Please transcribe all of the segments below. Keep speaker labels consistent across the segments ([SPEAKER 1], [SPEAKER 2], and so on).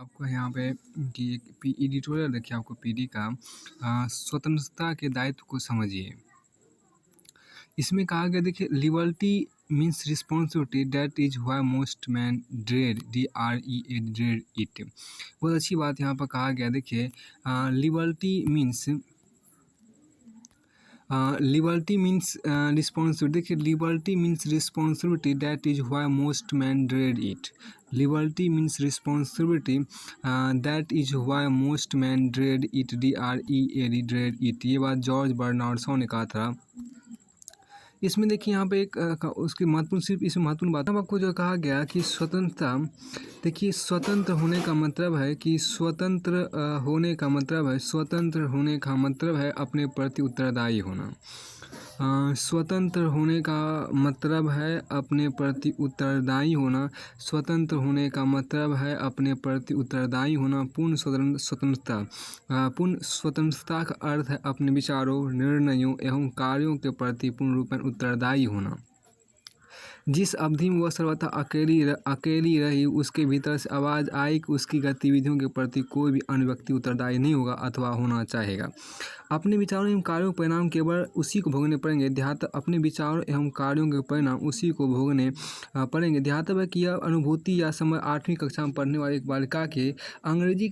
[SPEAKER 1] आपको यहाँ पे कि एक एडिटोरियल देखिए आपको पीडी का स्वतंत्रता के दायित्व को समझिए। इसमें कहा गया देखिए liberty means responsibility that is why most man dread DREA dread it. बहुत अच्छी बात यहाँ पर कहा गया देखिए liberty means liberty means responsibility. देखिए liberty means responsibility that is why most man dread it. Liberty means responsibility that is why most man dread it DREAD dread it. ये बात जॉर्ज बर्नार्ड शॉ ने कहा था। इसमें देखिए यहाँ पे एक उसकी महत्वपूर्ण सिर्फ इसमें महत्वपूर्ण बात आपको जो कहा गया कि स्वतंत्रता। देखिए स्वतंत्र होने का मतलब है कि स्वतंत्र होने का मतलब है स्वतंत्र होने का मतलब है अपने प्रति उत्तरदायी होना। स्वतंत्र होने का मतलब है अपने प्रति उत्तरदायी होना। स्वतंत्र होने का मतलब है अपने प्रति उत्तरदायी होना। पूर्ण स्वतंत्रता। पूर्ण स्वतंत्रता का अर्थ है अपने विचारों, निर्णयों एवं कार्यों के प्रति पूर्ण रूप में उत्तरदायी होना। जिस अवधि में वह सर्वथा अकेली रही उसके भीतर से आवाज़ आई कि उसकी गतिविधियों के प्रति कोई भी अन्य व्यक्ति उत्तरदायी नहीं होगा अथवा होना चाहेगा। अपने विचारों एवं कार्यों के परिणाम केवल उसी को भोगने पड़ेंगे। अपने विचारों एवं कार्यों के परिणाम उसी को भोगने पड़ेंगे। ध्यातव्य है कि यह अनुभूति या समझ 8वीं कक्षा में पढ़ने वाली एक बालिका के अंग्रेजी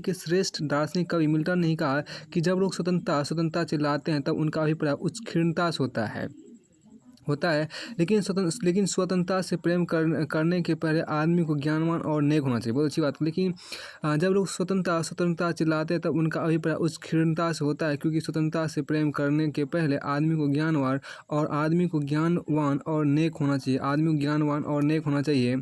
[SPEAKER 1] के श्रेष्ठ दार्शनिक कवि मिल्टन ने कहा कि जब लोग स्वतंत्रता चिल्लाते हैं तब उनका अभिप्राय उत्कीर्णता से होता है। लेकिन स्वतंत्रता से प्रेम करने के पहले आदमी को ज्ञानवान और नेक होना चाहिए। बहुत अच्छी बात। लेकिन जब लोग स्वतंत्रता चिल्लाते हैं तब उनका अभिप्राय उत्कीर्णता से होता है, क्योंकि स्वतंत्रता से प्रेम करने के पहले आदमी को ज्ञानवान और नेक होना चाहिए। आदमी को ज्ञानवान और नेक होना चाहिए।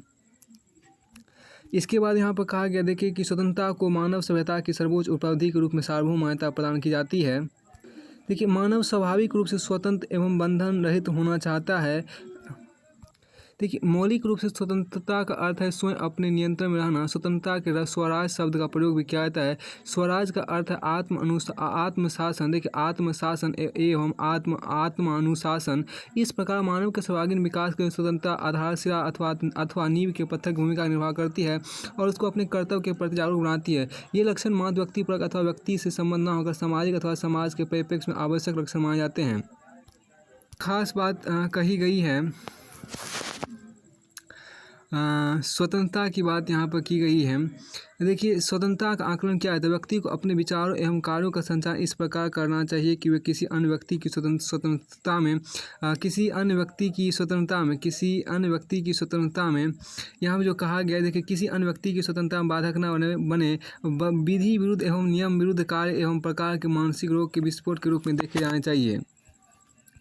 [SPEAKER 1] इसके बाद यहाँ पर कहा गया देखिए कि स्वतंत्रता को मानव सभ्यता की सर्वोच्च उपलब्धि के रूप में सार्वभौम मान्यता प्रदान की जाती है। देखिए मानव स्वाभाविक रूप से स्वतंत्र एवं बंधन रहित होना चाहता है। देखिए मौलिक रूप से स्वतंत्रता का अर्थ है स्वयं अपने नियंत्रण में रहना। स्वतंत्रता के स्वराज शब्द का प्रयोग भी किया जाता है। स्वराज का अर्थ है आत्मशासन। देखिए आत्मशासन एवं आत्मानुशासन। इस प्रकार मानव के सर्वांगीण विकास के स्वतंत्रता आधारशिला अथवा नींव के पत्थर की भूमिका निर्वाह करती है और उसको अपने कर्तव्य के प्रति जागरूक बनाती है। ये लक्षण मात्र व्यक्तिपरक अथवा व्यक्ति से संबंध न होकर सामाजिक अथवा समाज के परिप्रेक्ष्य में आवश्यक लक्षण माने जाते हैं। खास बात कही गई है स्वतंत्रता की बात यहाँ पर की गई है। देखिए स्वतंत्रता का आकलन क्या है, तो व्यक्ति को अपने विचारों एवं कार्यों का संचार इस प्रकार करना चाहिए कि वे किसी अन्य व्यक्ति की स्वतंत्रता में यहाँ पर जो कहा गया है देखिए किसी अन्य व्यक्ति की स्वतंत्रता में बाधक न बने विधि विरुद्ध एवं नियम विरुद्ध कार्य एवं प्रकार के मानसिक रोग के विस्फोट के रूप में देखे जाने चाहिए।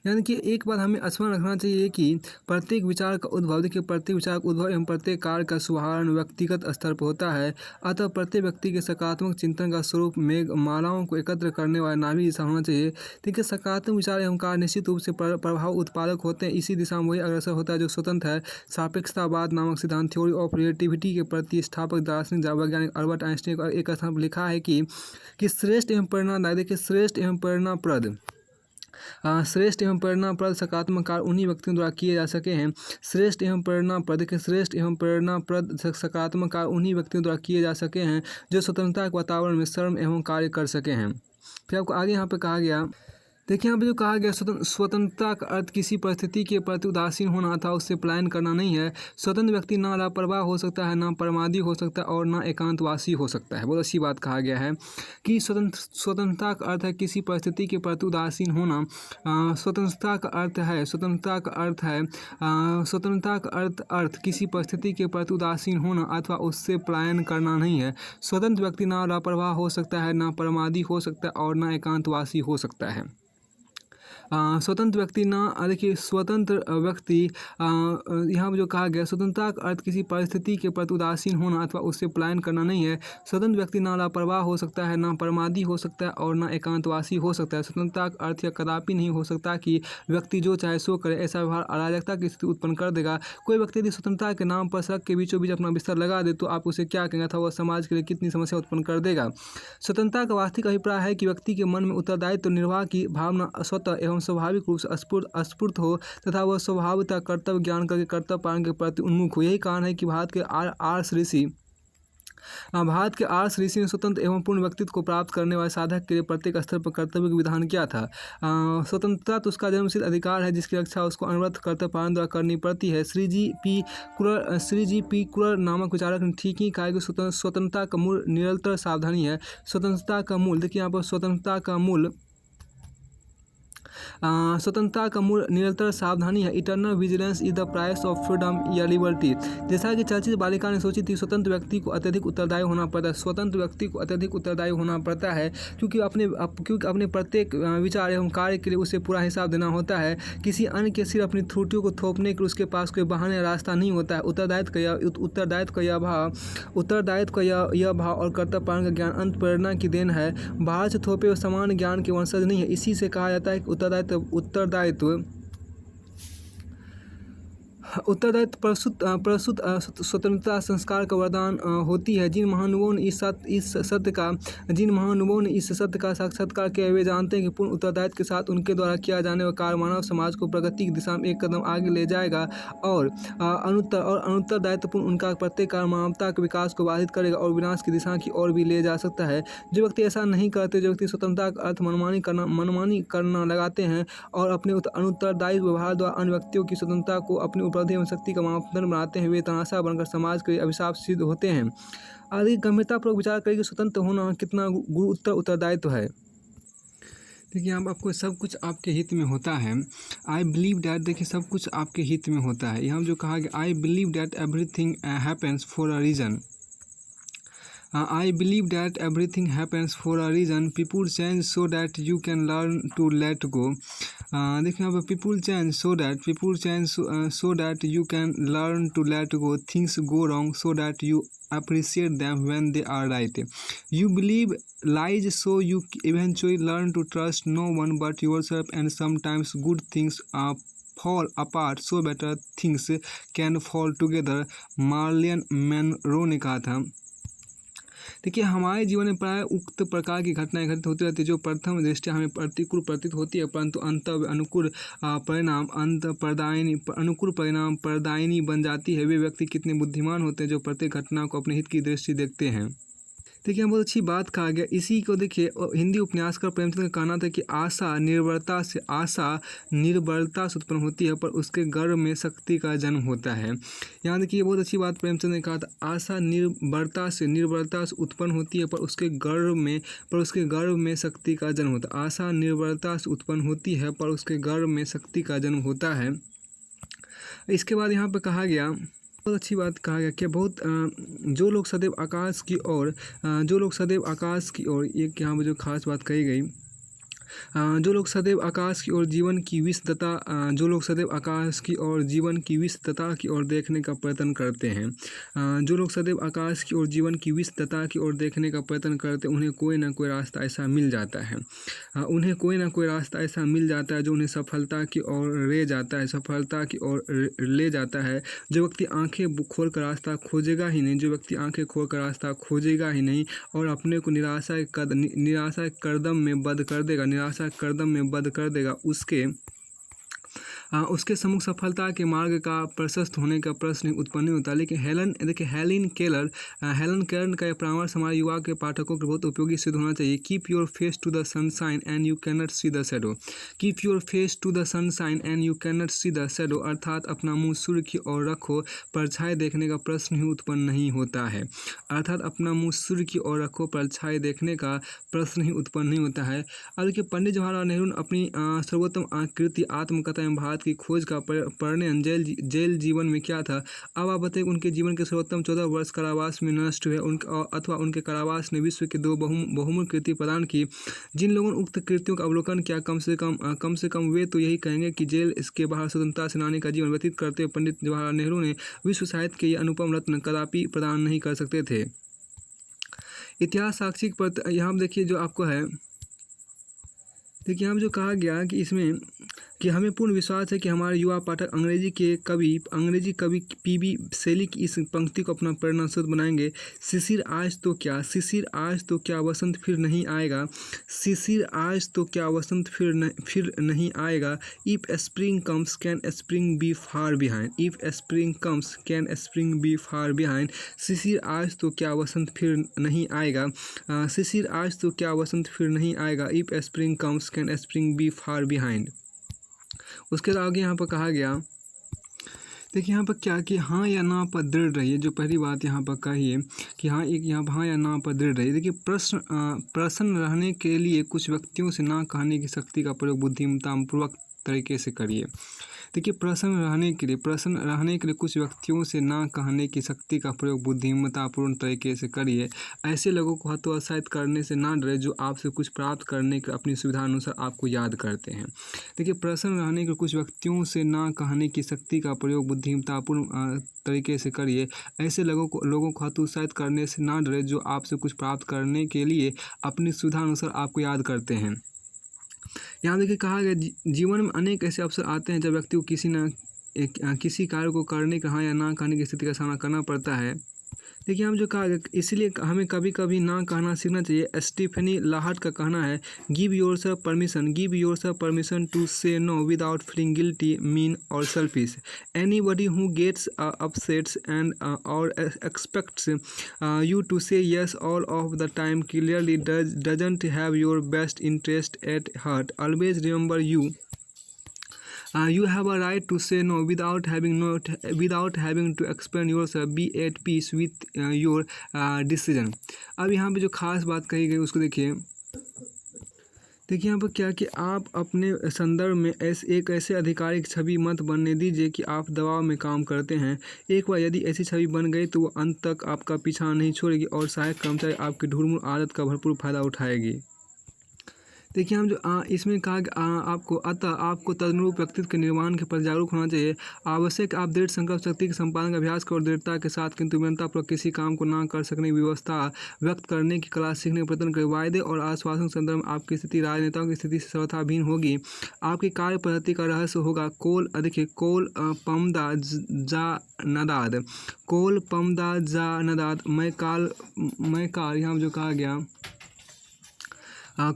[SPEAKER 1] यानी कि एक बात हमें स्मरण रखना चाहिए कि प्रत्येक विचार का उद्भव एवं प्रत्येक कार्य का शुभारंभ व्यक्तिगत स्तर पर होता है। अतः प्रत्येक व्यक्ति के सकारात्मक चिंतन का स्वरूप मेघमालाओं को एकत्र करने वाला नाभि जैसा होना चाहिए। देखिए सकारात्मक विचार एवं कार्य निश्चित रूप से प्रभाव उत्पादक होते हैं। इसी दिशा में वही अग्रसर होता है जो स्वतंत्र है। सापेक्षतावाद नामक सिद्धांत थ्योरी ऑफ रिलेटिविटी के प्रतिष्ठापक दार्शनिक वैज्ञानिक अल्बर्ट आइंस्टीन ने एक स्थान पर लिखा है कि श्रेष्ठ एवं प्रेरणादायक। देखिए श्रेष्ठ एवं प्रेरणाप्रद सकारात्मक कार्य उन्हीं व्यक्तियों द्वारा किए जा सके हैं। श्रेष्ठ एवं प्रेरणाप्रद सकारात्मक कार्य उन्हीं व्यक्तियों द्वारा किए जा सके हैं जो स्वतंत्रता के वातावरण में श्रम एवं कार्य कर सके हैं। फिर आपको आगे यहाँ पे कहा गया देखिए यहाँ पे जो कहा गया स्वतंत्रता का अर्थ किसी परिस्थिति के प्रति उदासीन होना अथवा उससे पलायन करना नहीं है। स्वतंत्र व्यक्ति ना लापरवाह हो सकता है, ना परमादी हो सकता है और ना एकांतवासी हो सकता है। बहुत अच्छी बात कहा गया है कि स्वतंत्रता का अर्थ है किसी परिस्थिति के प्रति उदासीन होना। स्वतंत्रता का अर्थ किसी परिस्थिति के प्रति उदासीन होना अथवा उससे पलायन करना नहीं है। स्वतंत्र व्यक्ति ना लापरवाह हो सकता है, ना परमादी हो सकता है और ना एकांतवासी हो सकता है। स्वतंत्र व्यक्ति यहाँ पर जो कहा गया स्वतंत्रता का अर्थ किसी परिस्थिति के प्रति उदासीन होना अथवा उससे पलायन करना नहीं है। स्वतंत्र व्यक्ति ना लापरवाह हो सकता है, ना परमादी हो सकता है और ना एकांतवासी हो सकता है। स्वतंत्रता का अर्थ यह कदापि नहीं हो सकता कि व्यक्ति जो चाहे सो करे। ऐसा व्यवहार अराजकता की स्थिति उत्पन्न कर देगा। कोई व्यक्ति यदि स्वतंत्रता के नाम पर सड़क के बीचों बीच अपना बिस्तर लगा दे तो आप उसे क्या कहेंगे, था वह समाज के लिए कितनी समस्या उत्पन्न कर देगा। स्वतंत्रता का वास्तविक अभिप्राय है कि व्यक्ति के मन में उत्तरदायित्व निर्वाह की भावना स्वतः एवं स्वाभाविक रूप से स्फुट हो तथा वह स्वभावतः कर्तव्य ज्ञान करके कर्तव्य पालन के प्रति उन्मुख हो। यही कारण है कि भारत के आर्ष ऋषि भारत के आर्ष ऋषि ने स्वतंत्र एवं पूर्ण व्यक्तित्व को प्राप्त करने वाले साधक के लिए प्रत्येक स्तर पर कर्तव्य का विधान किया था। स्वतंत्रता तो उसका जन्मसिद्ध अधिकार है जिसकी रक्षा उसको अनवरत कर्तव्य पालन द्वारा करनी पड़ती है। श्री जी पी कुरर नामक विचारक ने ठीक ही कहा कि स्वतंत्रता का मूल निरंतर सावधानी है। स्वतंत्रता का मूल, देखिए यहाँ पर स्वतंत्रता का मूल निरंतर सावधानी है। Eternal vigilance is the price of freedom या लिबर्टी। जैसा कि चर्चित बालिका ने सोची थी, स्वतंत्र व्यक्ति को अत्यधिक उत्तरदायी होना पड़ता है। स्वतंत्र व्यक्ति को अत्यधिक उत्तरदायी होना पड़ता है क्योंकि अपने प्रत्येक विचार एवं कार्य के लिए उसे पूरा हिसाब देना होता है। किसी अन्य के सिर अपनी त्रुटियों को थोपने के उसके पास कोई बहाने रास्ता नहीं होता है। उत्तरदायित्व का यह भाव और कर्तव्य पालन का ज्ञान अंत प्रेरणा की देन है। बाहर से थोपे हुए समान ज्ञान के वंशज नहीं है। इसी से कहा जाता है कि उत्तरदायित्व प्रस्तुत स्वतंत्रता संस्कार का वरदान होती है। जिन महानुभावों ने इस सत्य का साक्षात्कार किया, वे जानते हैं कि पूर्ण उत्तरदायित्व के साथ उनके द्वारा किया जाने वाला कार्य मानव समाज को प्रगति की दिशा में एक कदम आगे ले जाएगा और अनुत्तरदायित्वपूर्ण उनका प्रत्येक कार्य मानवता के विकास को बाधित करेगा और विनाश की दिशा की ओर भी ले जा सकता है। जो व्यक्ति ऐसा नहीं करते, जो व्यक्ति स्वतंत्रता का अर्थ मनमानी करना लगाते हैं और अपने अनुत्तरदायी व्यवहार द्वारा अन्य व्यक्तियों की स्वतंत्रता को अपनी उपलब्धि एवं शक्ति का मापदंड बनाते हैं, वे तमाशा बनकर समाज के अभिशाप सिद्ध होते हैं। अधिक गंभीरतापूर्वक विचार करें कि स्वतंत्र होना कितना उत्तरदायित्व है। देखिए यहाँ आपको सब कुछ आपके हित में होता है। आई बिलीव डैट, देखिए सब कुछ आपके हित में होता है। यहाँ जो कहा गया, I believe that everything happens for a reason. I believe that everything happens for a reason. People change so that you can learn to let go. देखिए यहाँ पर people change so that you can learn to let go. Things go wrong so that you appreciate them when they are right. You believe lies so you eventually learn to trust no one but yourself, and sometimes good things fall apart so better things can fall together. Marilyn Monroe ने कहा था। देखिए हमारे जीवन में प्राय उक्त प्रकार की घटनाएं घटित होती रहती है जो प्रथम दृष्टया हमें प्रतिकूल प्रतीत होती है, परंतु अंततः अनुकूल परिणाम प्रदायिनी बन जाती है। वे व्यक्ति कितने बुद्धिमान होते हैं जो प्रत्येक घटना को अपने हित की दृष्टि देखते हैं। देखिए बहुत अच्छी बात कहा गया। इसी को देखिए हिंदी उपन्यासकार प्रेमचंद का कहना था कि आशा निर्बलता से उत्पन्न होती है पर उसके गर्भ में शक्ति का जन्म होता है। यहाँ देखिए बहुत अच्छी बात प्रेमचंद ने कहा था, आशा निर्बलता से उत्पन्न होती है पर उसके गर्भ में शक्ति का जन्म होता है। आशा निर्बलता से उत्पन्न होती है पर उसके गर्भ में शक्ति का जन्म होता है। इसके बाद यहाँ पर कहा गया, बहुत अच्छी बात कहा गया कि जो लोग सदैव आकाश की ओर एक यहाँ पर जो खास बात कही गई, जो लोग सदैव आकाश की ओर जीवन की विस्तृतता की ओर देखने का प्रयत्न करते हैं, उन्हें कोई ना कोई रास्ता ऐसा मिल जाता है, जो उन्हें सफलता की ओर ले जाता है। जो व्यक्ति आंखें खोलकर रास्ता खोजेगा ही नहीं और अपने को निराशा के कदम में बंद कर देगा, उसके सम्मुख सफलता के मार्ग का प्रशस्त होने का प्रश्न उत्पन्न नहीं होता। लेकिन हेलन केलर का यह परामर्श हमारे युवा के पाठकों के बहुत उपयोगी सिद्ध होना चाहिए। Keep your face to the sunshine and you can not see the shadow. अर्थात अपना मुंह सूर्य की ओर रखो, परछाई देखने का प्रश्न ही उत्पन्न नहीं होता है। अब देखिए पंडित जवाहरलाल नेहरू ने अपनी सर्वोत्तम कृति आत्मकथा एवं भारत की खोज का परिणय जेल जीवन में क्या था। अब आप बताइए उनके जीवन के सर्वोत्तम 14 वर्ष कारावास में नष्ट हुए अथवा उनके कारावास ने विश्व के 2 बहुमूल्य कृति प्रदान की। जिन लोगों ने उक्त कृतियों का अवलोकन किया, कम से कम वे तो यही कहेंगे कि जेल इसके बाहर स्वतंत्रता सेनानी का जीवन व्यतीत करते हुए पंडित जवाहरलाल नेहरू ने विश्व साहित्य के ये अनुपम रत्न कदापि प्रदान नहीं कर सकते थे। इतिहास साक्षी यहाँ देखिए जो आपको है, देखिए यहाँ जो कहा गया कि इसमें कि हमें पूर्ण विश्वास है कि हमारे युवा पाठक अंग्रेजी कवि पीबी शैली की इस पंक्ति को अपना प्रेरणा स्रोत बनाएंगे। शिशिर आज तो क्या वसंत फिर नहीं आएगा। शिशिर आज तो क्या वसंत फिर नहीं आएगा। If spring comes can spring be far behind. If spring comes can spring be far behind. शिशिर आज तो क्या वसंत फिर नहीं आएगा। शिशिर आज तो क्या वसंत फिर नहीं आएगा। If spring comes can spring be far behind. उसके आगे यहाँ पर कहा गया, देखिए यहाँ पर क्या कि हाँ या ना पर दृढ़ रहिए। जो पहली बात यहाँ पर कही है कि हाँ हाँ या ना पर दृढ़ रहिए। देखिए प्रसन्न रहने के लिए कुछ व्यक्तियों से ना कहने की शक्ति का प्रयोग बुद्धिमत्तापूर्वक तरीके से करिए। देखिए प्रसन्न रहने के लिए कुछ व्यक्तियों से ना कहने की शक्ति का प्रयोग बुद्धिमत्तापूर्ण तरीके से करिए। ऐसे लोगों को हतोत्साहित करने से ना डरे जो आपसे कुछ प्राप्त करने के अपनी सुविधा अनुसार आपको याद करते हैं। देखिए प्रसन्न रहने के कुछ व्यक्तियों से ना कहने की शक्ति का प्रयोग बुद्धिमत्तापूर्ण तरीके से करिए। ऐसे लोगों को हतोत्साहित करने से ना डरे जो आपसे कुछ प्राप्त करने के लिए अपनी सुविधा अनुसार आपको याद करते हैं। यहाँ देखिए कहा गया जीवन में अनेक ऐसे अवसर आते हैं जब व्यक्ति को किसी कार्य को करने का हाँ या ना कहने की स्थिति का सामना करना पड़ता है। देखिए हम जो कहा गया इसलिए हमें कभी कभी ना कहना सीखना चाहिए। स्टीफनी लाहट का कहना है, give yourself permission to say no without feeling guilty, mean और selfish. Anybody who gets upsets and और expects you to say yes all of the time clearly doesn't have your best interest at heart. Always remember you have a right to say no without having to explain yourself. Be at peace with your decision. अब यहाँ पे जो खास बात कही गई उसको देखिए यहाँ पर क्या कि आप अपने संदर्भ में एक ऐसे आधिकारिक छवि मत बनने दीजिए कि आप दबाव में काम करते हैं। एक बार यदि ऐसी छवि बन गई तो वो अंत तक आपका पीछा नहीं छोड़ेगी और सहायक कर्मचारी आपकी ढुलमुल आदत का भरपूर फायदा उठाएगी। देखिए हम जो इसमें कहा कि आपको तदनुरूप व्यक्तित्व के निर्माण के प्रति जागरूक होना चाहिए। आवश्यक आप दृढ़ संकल्प शक्ति के संपादन का अभ्यास करो दृढ़ता के साथ, किंतु विनम्रतापूर्वक किसी काम को ना कर सकने की व्यवस्था व्यक्त करने की कला सीखने का प्रयत्न करें। वायदे और आश्वासन के संदर्भ में आपकी स्थिति राजनेताओं की स्थिति से सर्वथा भिन्न होगी। आपकी कार्य पद्धति का रहस्य होगा कोल पमदा जा नदाद मैं काल यहाँ जो कहा गया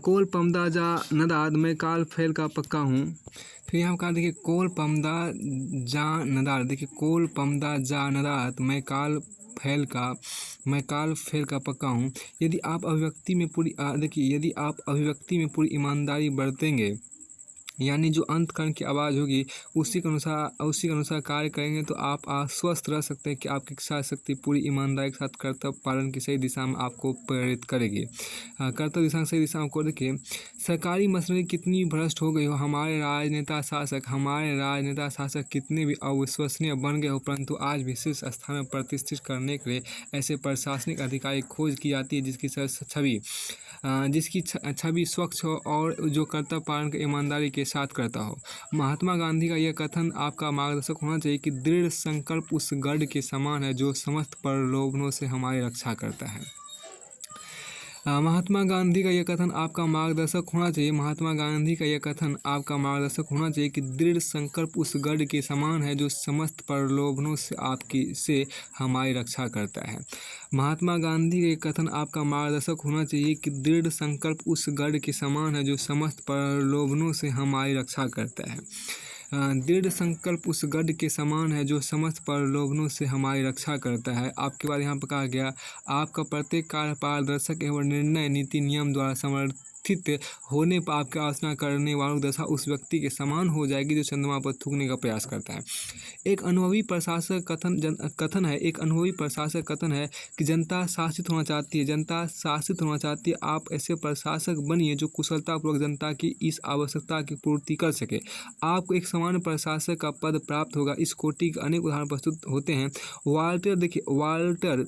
[SPEAKER 1] कोल पमदा जा नदाद मैं काल फैल का पक्का हूँ। फिर यहाँ कहा देखिए कोल पमदा जा नदाद मैं काल फैल का पक्का हूँ। यदि आप अभिव्यक्ति में पूरी ईमानदारी बरतेंगे, यानी जो अंतकरण की आवाज़ होगी उसी के अनुसार कार्य करेंगे, तो आप आश्वस्त रह सकते हैं कि आपकी इच्छा शक्ति पूरी ईमानदारी के साथ कर्तव्य पालन की सही दिशा में आपको प्रेरित करेगी। कर्तव्य दिशा सही दिशा में देखिए सरकारी मशीनरी कितनी भ्रष्ट हो गई हो, हमारे राजनेता शासक कितने भी अविश्वसनीय बन गए हो, परंतु आज भी शीर्ष स्थान में प्रतिष्ठित करने के लिए ऐसे प्रशासनिक अधिकारी खोज की जाती है जिसकी छवि स्वच्छ हो और जो कर्तव्य पालन की ईमानदारी के साथ करता हो। महात्मा गांधी का यह कथन आपका मार्गदर्शक होना चाहिए कि दृढ़ संकल्प उस गढ़ के समान है जो समस्त प्रलोभनों से हमारी रक्षा करता है। महात्मा गांधी का यह कथन आपका मार्गदर्शक होना चाहिए कि दृढ़ संकल्प उस गढ़ के समान है जो समस्त प्रलोभनों से हमारी रक्षा करता है। महात्मा गांधी का यह कथन आपका मार्गदर्शक होना चाहिए कि दृढ़ संकल्प उस गढ़ के समान है जो समस्त प्रलोभनों से हमारी रक्षा करता है। दृढ़ संकल्प उस गढ़ के समान है जो समस्त प्रलोभनों से हमारी रक्षा करता है। आपके बाद यहाँ पर कहा गया आपका प्रत्येक कार्य पारदर्शक एवं निर्णय नीति नियम द्वारा समर्थित होने पर आपकी आलोचना करने वालों की दशा उस व्यक्ति के समान हो जाएगी जो चंद्रमा पर थूकने का प्रयास करता है। एक अनुभवी प्रशासक कथन है कि जनता शासित होना चाहती है। आप ऐसे प्रशासक बनिए जो कुशलतापूर्वक जनता की इस आवश्यकता की पूर्ति कर सके। आपको एक सामान्य प्रशासक का पद प्राप्त होगा। इस कोटि के अनेक उदाहरण प्रस्तुत होते हैं। वाल्टर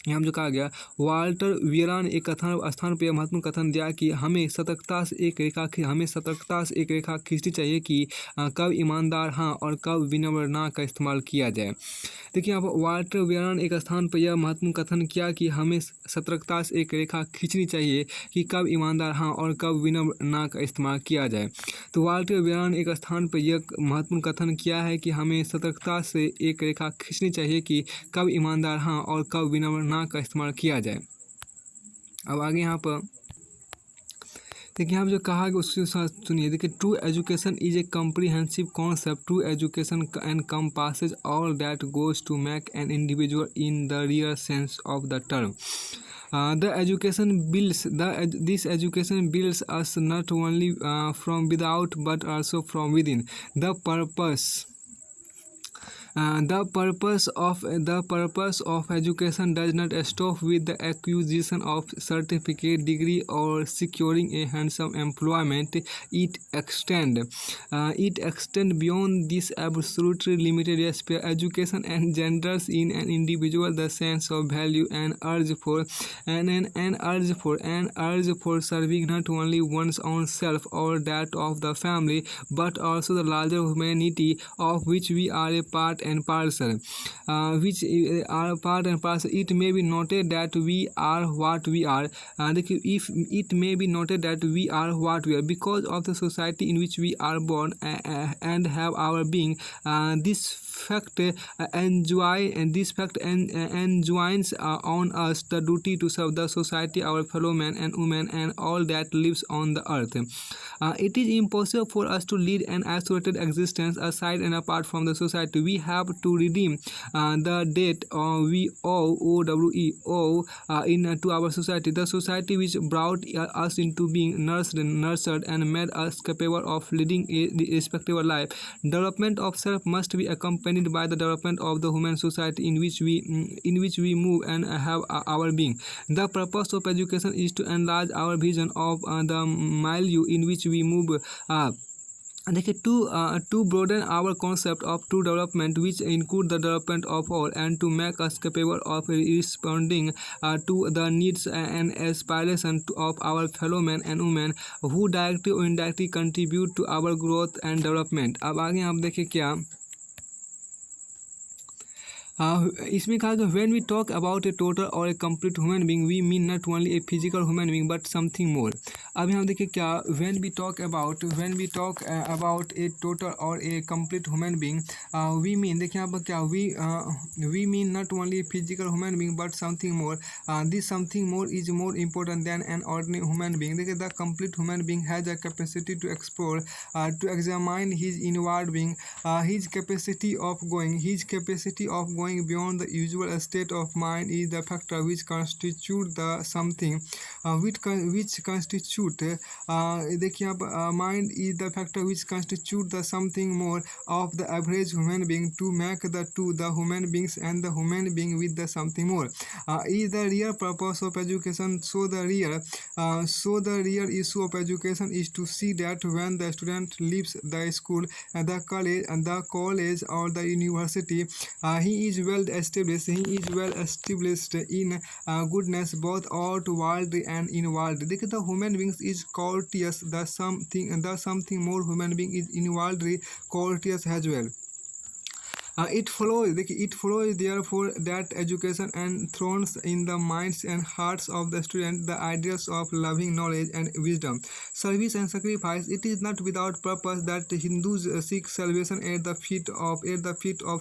[SPEAKER 1] यहाँ जो कहा गया, वाल्टर वियरा ने एक स्थान पर महत्वपूर्ण कथन दिया कि हमें सतर्कता से एक रेखा खींचनी चाहिए कि कब ईमानदार हाँ और कब विनम्र ना का इस्तेमाल किया जाए। देखिए, यहाँ पर वाल्टर वियरा ने एक स्थान पर यह महत्वपूर्ण कथन किया कि हमें सतर्कता से एक रेखा खींचनी चाहिए कि कब ईमानदार हाँ और कब विनम्र ना का इस्तेमाल किया जाए। तो वाल्टर वियरा ने एक स्थान पर यह महत्वपूर्ण कथन किया है कि हमें सतर्कता से एक रेखा खींचनी चाहिए कि कब ईमानदार हाँ और कब विनम्र ना का इस्तेमाल किया जाए। अब आगे यहाँ पर देखिए, यहाँ जो कहा गया उसके साथ सुनिए। देखिए, true education is a comprehensive concept. True education encompasses all that goes to make an individual in the real sense of the term. This education builds us not only from without but also from within. The purpose of education does not stop with the acquisition of certificate, degree, or securing a handsome employment. It extend beyond this absolutely limited sphere. Education engenders in an individual the sense of value and urge for serving not only one's own self or that of the family, but also the larger humanity of which we are a part and parcel. It may be noted that we are what we are. If it may be noted that we are what we are because of the society in which we are born and have our being. This fact enjoins on us the duty to serve the society, our fellow men and women, and all that lives on the earth. It is impossible for us to lead an isolated existence aside and apart from the society. We have to redeem the debt we owe to our society, the society which brought us into being, nurtured and made us capable of leading a respectable life. Development of self must be accompanied by the development of the human society in which we move and have our being. The purpose of education is to enlarge our vision of the milieu in which we move. देखिए, to broaden our concept of true development, which include the development of all, and to make us capable of responding to the needs and aspirations of our fellow men and women who directly or indirectly contribute to our growth and development. अब आगे आप देखिए क्या इसमें कहा कि when we talk about a total or a complete human being, we mean not only a physical human being but something more. अब यहाँ देखिए क्या when we talk about a total or a complete human being, we mean देखिए यहाँ पर क्या we mean not only a physical human being but something more. This something more is more important than an ordinary human being. देखिए, the complete human being has a capacity to explore, to examine his inward being, his capacity of going beyond the usual state of mind is the factor which constitute the something देखिए आप mind is the factor which constitute the something more of the average human being to make the two, the human beings and the human being with the something more, is the real purpose of education. So the real issue of education is to see that when the student leaves the school, the college or the university, he is well established in goodness both outwardly and inwardly. देखिए, the human beings is courteous, the something more human being is inwardly courteous as well. It follows therefore that education enthrones in the minds and hearts of the student the ideas of loving knowledge and wisdom, service and sacrifice. It is not without purpose that Hindus seek salvation at the feet of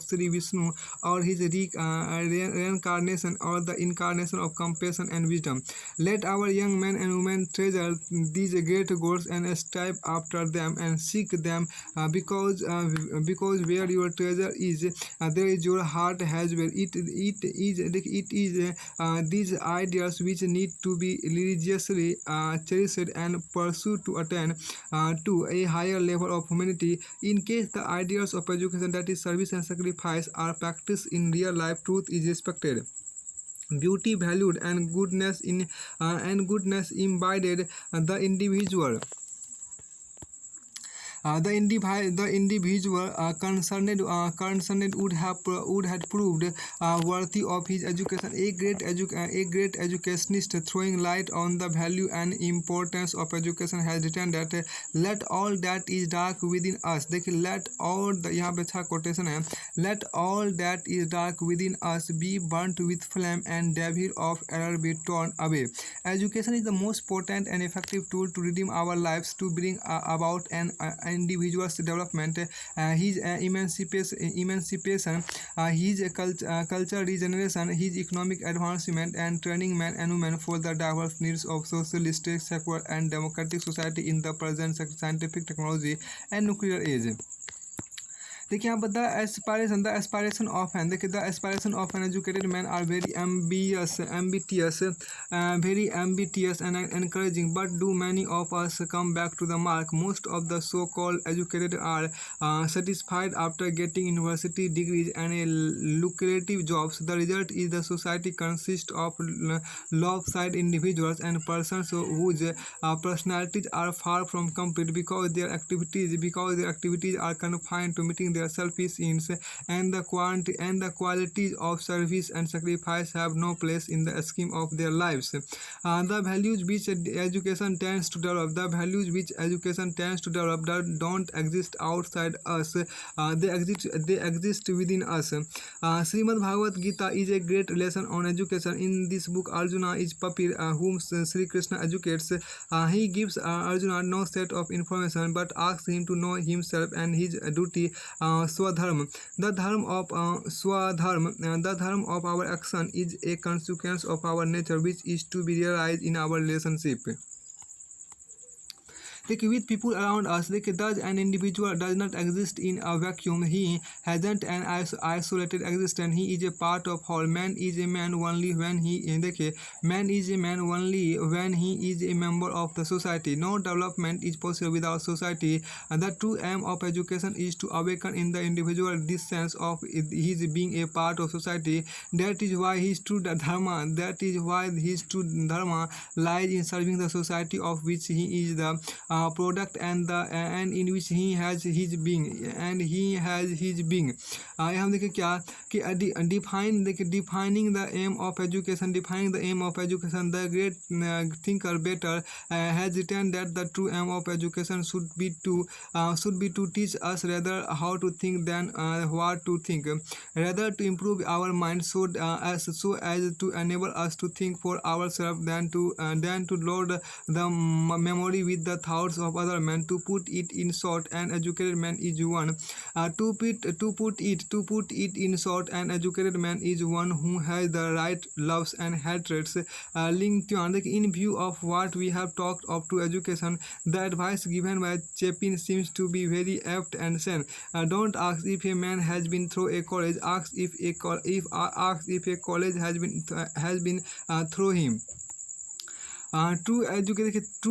[SPEAKER 1] Sri Vishnu or his reincarnation or the incarnation of compassion and wisdom. Let our young men and women treasure these great goals and strive after them and seek them, because where your treasure is, there is your heart as well. It is these ideas which need to be religiously cherished and pursued to attain to a higher level of humanity. In case the ideas of education, that is service and sacrifice, are practiced in real life, truth is respected, beauty valued, and goodness imbibed, the individual The individual concerned would have proved worthy of his education. A great educationist throwing light on the value and importance of education has written that let all that is dark within us, देखिए let all the, यहाँ पे अच्छा quotation है, let all that is dark within us be burnt with flame and devil of error be torn away. Education is the most potent and effective tool to redeem our lives, to bring about an individual's development, his emancipation, his culture regeneration, his economic advancement, and training men and women for the diverse needs of socialist, secular, and democratic society in the present scientific technology and nuclear age. देखिए यहाँ पर the aspiration of an, देखिए the aspiration of an educated man are very ambitious and encouraging, but do many of us come back to the mark. Most of the so called educated are satisfied after getting university degrees and a lucrative jobs. The result is the society consists of lopsided individuals and persons whose personalities are far from complete because their activities are confined to meeting their selfish ends, and the qualities of service and sacrifice have no place in the scheme of their lives. The values which education tends to develop don't exist outside us. They exist within us. Srimad Bhagavad Gita is a great lesson on education. In this book, Arjuna is puppy whom Sri Krishna educates. He gives Arjuna no set of information but asks him to know himself and his duty, Swadharma. The dharma of our action is a consequence of our nature, which is to be realized in our relationship with people around us. Thus an individual does not exist in a vacuum. He hasn't an isolated existence. He is a part of whole. Man is a man only when he is a member of the society. No development is possible without society. The true aim of education is to awaken in the individual this sense of his being a part of society. That is why his true dharma lies in serving the society of which he is the product and in which he has his being. यहाँ देखिए क्या कि defining the aim of education. The great thinker Better has written that the true aim of education should be to teach us rather how to think than what to think, rather to improve our mind so as to enable us to think for ourselves than to load the memory with the thoughts of other men. To put it in short, an educated man is one. To put it in short, an educated man is one who has the right loves and hatreds linked to another. In view of what we have talked of to education, the advice given by Chapin seems to be very apt and sane. Don't ask if a man has been through a college. Ask if a college has been through him. True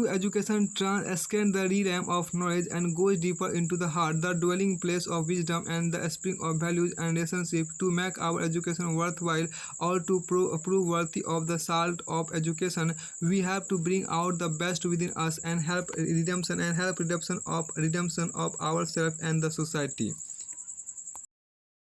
[SPEAKER 1] education transcends the realm of knowledge and goes deeper into the heart, the dwelling place of wisdom and the spring of values and relationships. To make our education worthwhile or to prove worthy of the salt of education, we have to bring out the best within us and help redemption of ourselves and the society.